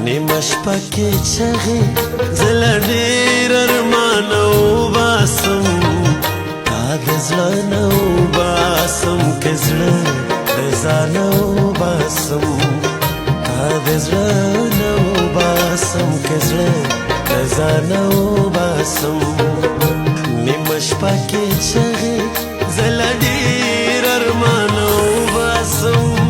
نیمه شپه کې چغې زه له ډېر ارمانه وباسم تا د زړه نه وباسم که زړه د ځانه وباسم تا د زړه نه وباسم که زړه د ځانه وباسم نیمه شپه کې چغې زه له ډېر ارمانه وباسم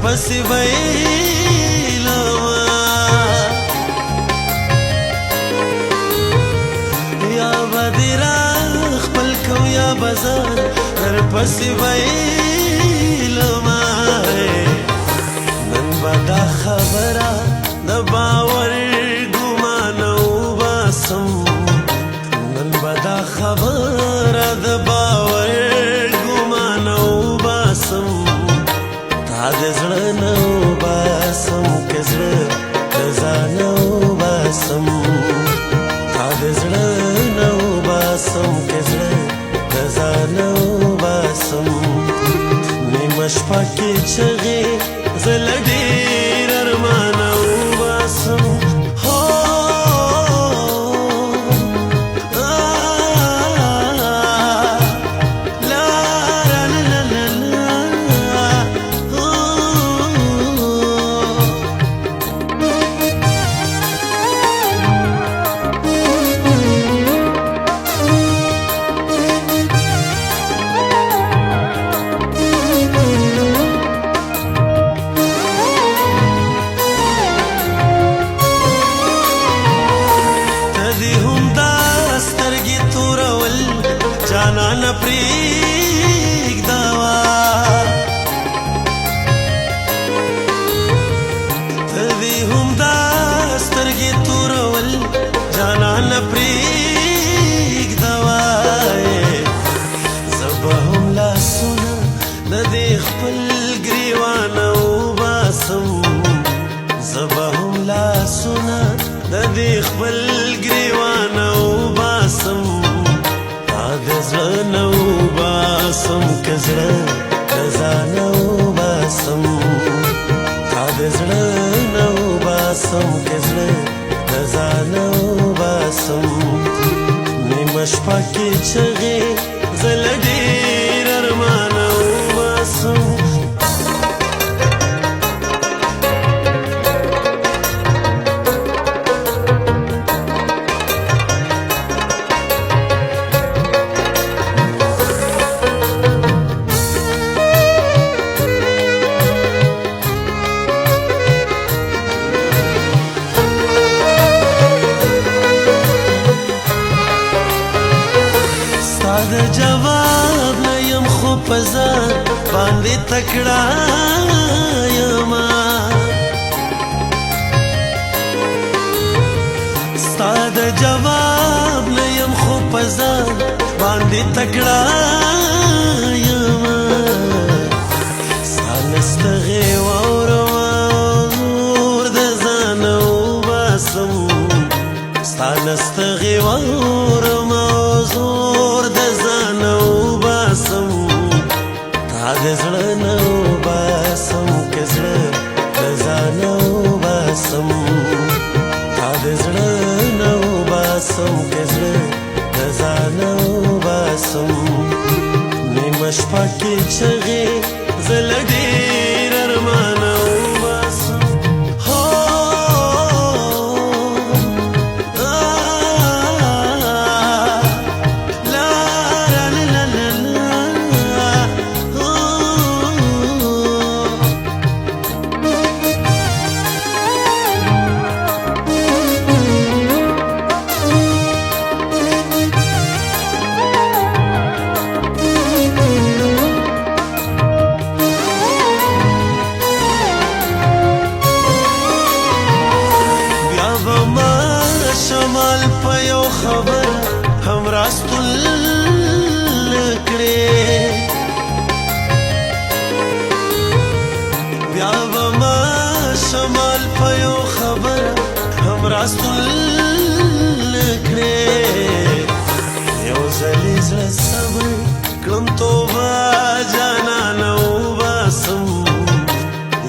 پسی ویلما یا بدی را خپل کو یا بازار در پسی ویلما نن با دا خبره د باور ګمانه وباسم نن با دا خبره د باور ګمانه وباسم تا د زړه نه وباسم که زړه د ځانه وباسم تا د زړه نه وباسم که زړه د ځانه وباسم نیمه شپه کې چغې زه له ډېر ارمانه وباسم جانان پریږدوا ته دې هم دا سترګې تورول جانان پریږدوا زه به هم لاسونه د دې خپل ګریوانه وباسم زه به هم لاسونه د دې خپل ګریوانه وباسم د زړه نه وباسم که زړه د ځانه وباسم تا د زړه نه وباسم که زړه د ځانه وباسم نیمه شپه کې چغې زه له ډېر ارمانه وباسم د جواب نه یم خو په ځان باندې تکړه یما ستا د جواب نه یم خو په ځان باندې تکړه یما ستا نستغې واورما زور د ځانه وباسم ستا نستغې واورما زور د ځانه وباسم تا د زړه نه وباسم که زړه د ځانه وباسم تا د زړه نه وباسم که زړه د ځانه وباسم نیمه شپه کې چغې زه له ډېر ارمانه وباسم شمال په یو خبر هم راستون کړې بیا به ما شمال په یو خبر هم راستون کړې یو ځلې زړه صبر کړم توبه جانانه وباسم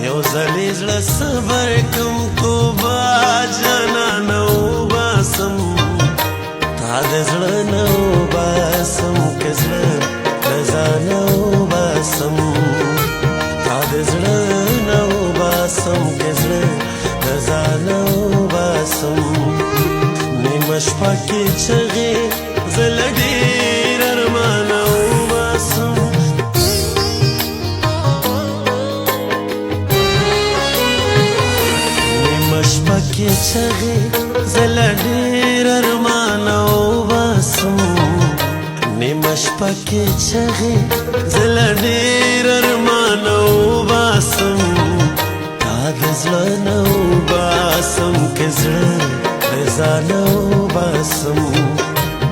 یو ځلې زړه صبر کړم توبه جانانه وباسم تا د زړه نه وباسم که زړه د ځانه وباسم تا د زړه نه وباسم که زړه د ځانه وباسم نیمه شپه کې چغې زه له ډېر ارمانه وباسم نیمه شپه کې چغې زه له ډېر ارمانه وباسم نیمه شپه کې چغې زه له ډېر ارمانه وباسم تا د زړه نه وباسم که زړه د ځانه وباسم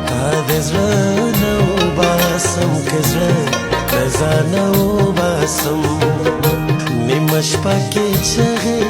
تا د زړه نه وباسم که زړه د ځانه وباسم نیمه شپه کې چغې